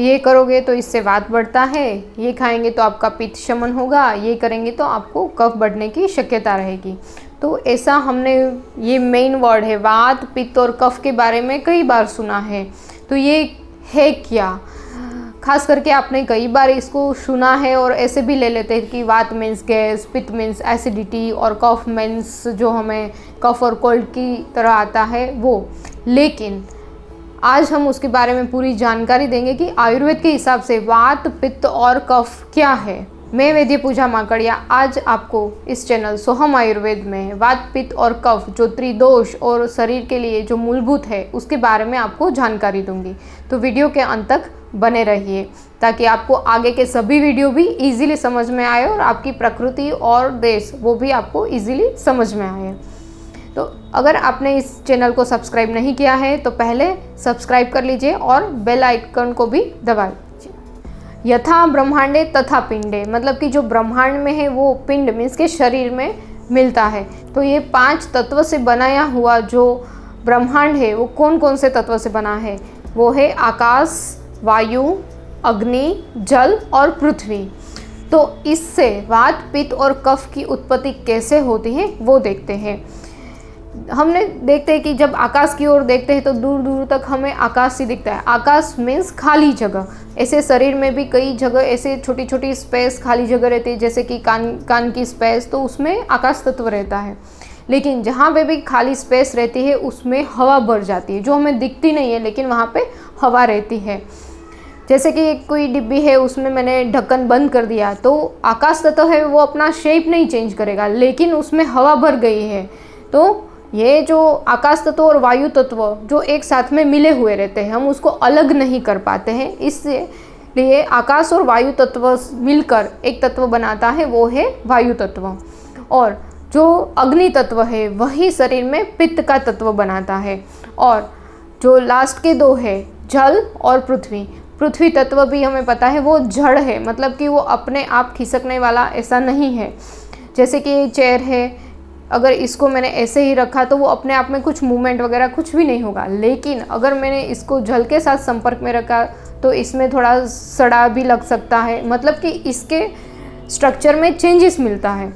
ये करोगे तो इससे वात बढ़ता है, ये खाएंगे तो आपका पित्त शमन होगा, ये करेंगे तो आपको कफ बढ़ने की शक्यता रहेगी। तो ऐसा हमने, ये मेन वर्ड है, वात पित्त और कफ के बारे में कई बार सुना है। तो ये है क्या, खास करके आपने कई बार इसको सुना है और ऐसे भी ले लेते हैं कि वात मीन्स गैस, पित्त मीन्स एसिडिटी और कफ मीन्स जो हमें कफ और कोल्ड की तरह आता है वो। लेकिन आज हम उसके बारे में पूरी जानकारी देंगे कि आयुर्वेद के हिसाब से वात पित्त और कफ क्या है। मैं वैद्य पूजा माकड़िया आज आपको इस चैनल सोहम आयुर्वेद में वात पित्त और कफ जो त्रिदोष और शरीर के लिए जो मूलभूत है उसके बारे में आपको जानकारी दूंगी। तो वीडियो के अंत तक बने रहिए ताकि आपको आगे के सभी वीडियो भी इजीली समझ में आए और आपकी प्रकृति और देश वो भी आपको इजीली समझ में आए। तो अगर आपने इस चैनल को सब्सक्राइब नहीं किया है तो पहले सब्सक्राइब कर लीजिए और बेल आइकन को भी दबा लीजिए। यथा ब्रह्मांडे तथा पिंडे, मतलब कि जो ब्रह्मांड में है वो पिंड मीन्स के शरीर में मिलता है। तो ये 5 तत्व से बनाया हुआ जो ब्रह्मांड है वो कौन कौन से तत्व से बना है, वो है आकाश, वायु, अग्नि, जल और पृथ्वी। तो इससे वात पित्त और कफ की उत्पत्ति कैसे होती है वो देखते हैं। हमने देखते हैं कि जब आकाश की ओर देखते हैं तो दूर दूर तक हमें आकाश ही दिखता है। आकाश मीन्स खाली जगह। ऐसे शरीर में भी कई जगह ऐसे छोटी छोटी स्पेस खाली जगह रहती है, जैसे कि कान की स्पेस, तो उसमें आकाश तत्व रहता है। लेकिन जहाँ पे भी खाली स्पेस रहती है उसमें हवा भर जाती है जो हमें दिखती नहीं है, लेकिन वहाँ पे हवा रहती है। जैसे कि कोई डिब्बी है उसमें मैंने ढक्कन बंद कर दिया तो आकाश तत्व है वो अपना शेप नहीं चेंज करेगा, लेकिन उसमें हवा भर गई है। तो ये जो आकाश तत्व और वायु तत्व जो एक साथ में मिले हुए रहते हैं, हम उसको अलग नहीं कर पाते हैं। इसलिए आकाश और वायु तत्व मिलकर एक तत्व बनाता है, वो है वायु तत्व। और जो अग्नि तत्व है वही शरीर में पित्त का तत्व बनाता है। और जो लास्ट के 2 है जल और पृथ्वी। पृथ्वी तत्व भी हमें पता है वो जड़ है, मतलब कि वो अपने आप खिसकने वाला ऐसा नहीं है। जैसे कि ये चेयर है, अगर इसको मैंने ऐसे ही रखा तो वो अपने आप में कुछ मूवमेंट वगैरह कुछ भी नहीं होगा। लेकिन अगर मैंने इसको जल के साथ संपर्क में रखा तो इसमें थोड़ा सड़ा भी लग सकता है, मतलब कि इसके स्ट्रक्चर में चेंजेस मिलता है।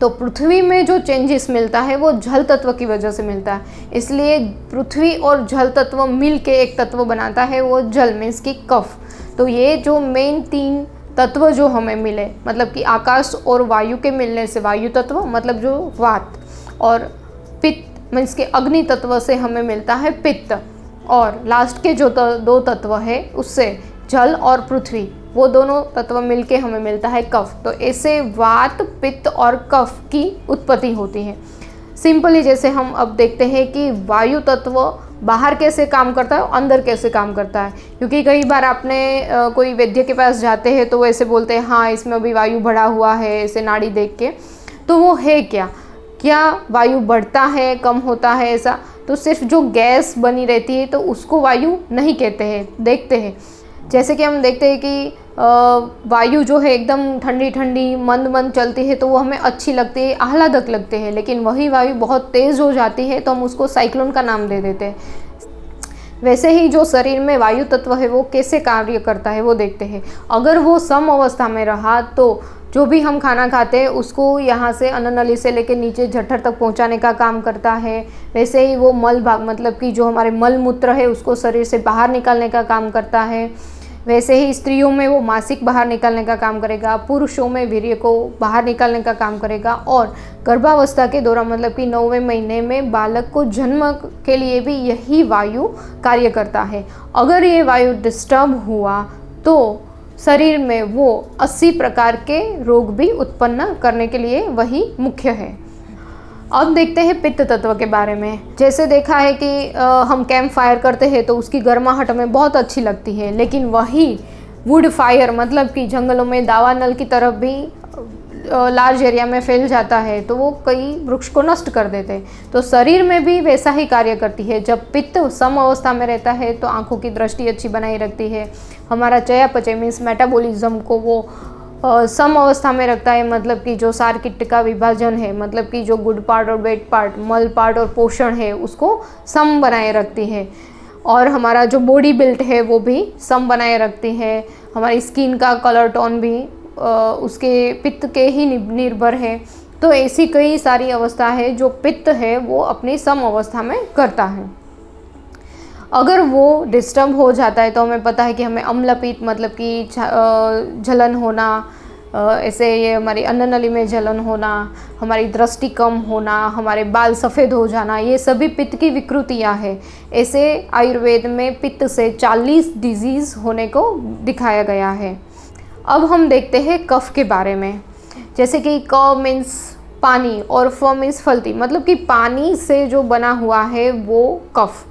तो पृथ्वी में जो चेंजेस मिलता है वो जल तत्व की वजह से मिलता है। इसलिए पृथ्वी और जल तत्व मिल के एक तत्व बनाता है, वो जल मीन्स की कफ। तो ये जो मेन 3 तत्व जो हमें मिले, मतलब कि आकाश और वायु के मिलने से वायु तत्व, मतलब जो वात, और पित्त मीन्स के अग्नि तत्व से हमें मिलता है पित्त, और लास्ट के जो 2 तत्व है उससे जल और पृथ्वी, वो दोनों तत्व मिलके हमें मिलता है कफ। तो ऐसे वात पित्त और कफ की उत्पत्ति होती है। सिंपली जैसे हम अब देखते हैं कि वायु तत्व बाहर कैसे काम करता है और अंदर कैसे काम करता है, क्योंकि कई बार आपने कोई वैद्य के पास जाते हैं तो वो ऐसे बोलते हैं हाँ इसमें अभी वायु बढ़ा हुआ है, ऐसे नाड़ी देख के। तो वो है क्या वायु बढ़ता है, कम होता है ऐसा? तो सिर्फ जो गैस बनी रहती है तो उसको वायु नहीं कहते हैं, देखते हैं। जैसे कि हम देखते हैं कि वायु जो है एकदम ठंडी ठंडी मंद मंद चलती है तो वो हमें अच्छी लगती है, आह्लादक लगते हैं। लेकिन वही वायु बहुत तेज़ हो जाती है तो हम उसको साइक्लोन का नाम दे देते हैं। वैसे ही जो शरीर में वायु तत्व है वो कैसे कार्य करता है वो देखते हैं। अगर वो सम अवस्था में रहा तो जो भी हम खाना खाते हैं उसको यहाँ से अन्ननली से लेकर नीचे जठर तक पहुँचाने का काम करता है। वैसे ही वो मल भाग, मतलब कि जो हमारे मल मूत्र है उसको शरीर से बाहर निकालने का काम करता है। वैसे ही स्त्रियों में वो मासिक बाहर निकालने का काम करेगा, पुरुषों में वीर्य को बाहर निकालने का काम करेगा, और गर्भावस्था के दौरान मतलब कि 9वें महीने में बालक को जन्म के लिए भी यही वायु कार्य करता है। अगर ये वायु डिस्टर्ब हुआ तो शरीर में वो 80 प्रकार के रोग भी उत्पन्न करने के लिए वही मुख्य है। अब देखते हैं पित्त तत्व के बारे में। जैसे देखा है कि हम कैंप फायर करते हैं तो उसकी गर्माहट हमें बहुत अच्छी लगती है, लेकिन वही वुड फायर मतलब कि जंगलों में दावानल की तरफ भी लार्ज एरिया में फैल जाता है तो वो कई वृक्ष को नष्ट कर देते हैं। तो शरीर में भी वैसा ही कार्य करती है। जब पित्त सम अवस्था में रहता है तो आँखों की दृष्टि अच्छी बनाई रखती है, हमारा चयापचय मीन्स मेटाबॉलिज्म को वो सम अवस्था में रखता है, मतलब कि जो सारकीट का विभाजन है, मतलब कि जो गुड पार्ट और बैड पार्ट, मल पार्ट और पोषण है उसको सम बनाए रखती है। और हमारा जो बॉडी बिल्ट है वो भी सम बनाए रखती है। हमारी स्किन का कलर टोन भी उसके पित्त के ही निर्भर है। तो ऐसी कई सारी अवस्था है जो पित्त है वो अपनी सम अवस्था में करता है। अगर वो डिस्टर्ब हो जाता है तो हमें पता है कि हमें अम्लपित्त मतलब कि जलन होना, ऐसे ये हमारी अन्न नली में जलन होना, हमारी दृष्टि कम होना, हमारे बाल सफ़ेद हो जाना, ये सभी पित्त की विकृतियाँ हैं। ऐसे आयुर्वेद में पित्त से 40 डिजीज़ होने को दिखाया गया है। अब हम देखते हैं कफ के बारे में। जैसे कि क मीन्स पानी और फ मीन्स फलती, मतलब कि पानी से जो बना हुआ है वो कफ।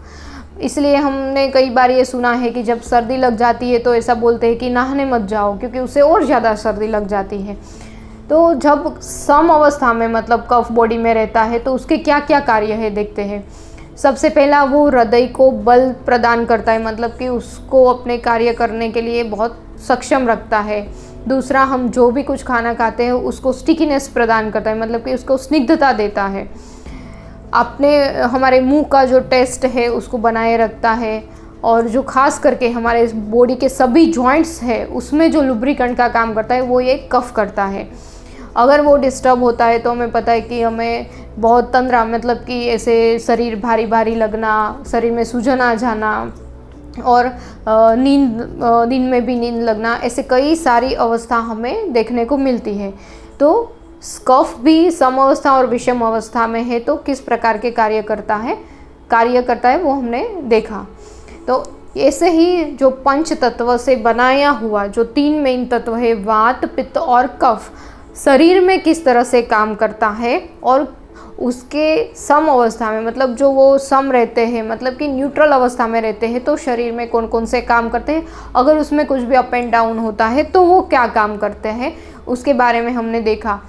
इसलिए हमने कई बार ये सुना है कि जब सर्दी लग जाती है तो ऐसा बोलते हैं कि नहाने मत जाओ, क्योंकि उससे और ज़्यादा सर्दी लग जाती है। तो जब सम अवस्था में मतलब कफ बॉडी में रहता है तो उसके क्या क्या कार्य है देखते हैं। सबसे पहला वो हृदय को बल प्रदान करता है, मतलब कि उसको अपने कार्य करने के लिए बहुत सक्षम रखता है। दूसरा, हम जो भी कुछ खाना खाते हैं उसको स्टिकीनेस प्रदान करता है, मतलब कि उसको स्निग्धता देता है। हमारे मुंह का जो टेस्ट है उसको बनाए रखता है। और जो खास करके हमारे बॉडी के सभी जॉइंट्स है उसमें जो लुब्रिकेंट का काम करता है वो ये कफ करता है। अगर वो डिस्टर्ब होता है तो हमें पता है कि हमें बहुत तंद्रा, मतलब कि ऐसे शरीर भारी भारी लगना, शरीर में सूजन आ जाना और नींद में भी नींद लगना, ऐसे कई सारी अवस्था हमें देखने को मिलती है। तो कफ भी सम अवस्था और विषम अवस्था में है तो किस प्रकार के कार्य करता है वो हमने देखा। तो ऐसे ही जो पंच तत्व से बनाया हुआ जो 3 मेन तत्व है, वात, पित्त और कफ, शरीर में किस तरह से काम करता है और उसके सम अवस्था में, मतलब जो वो सम रहते हैं, मतलब कि न्यूट्रल अवस्था में रहते हैं, तो शरीर में कौन कौन से काम करते हैं, अगर उसमें कुछ भी अप एंड डाउन होता है तो वो क्या काम करते हैं, उसके बारे में हमने देखा।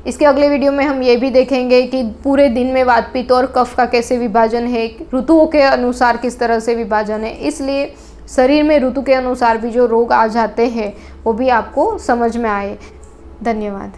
इसके अगले वीडियो में हम ये भी देखेंगे कि पूरे दिन में वात, पित्त और कफ का कैसे विभाजन है, ऋतुओं के अनुसार किस तरह से विभाजन है। इसलिए शरीर में ऋतु के अनुसार भी जो रोग आ जाते हैं वो भी आपको समझ में आए। धन्यवाद।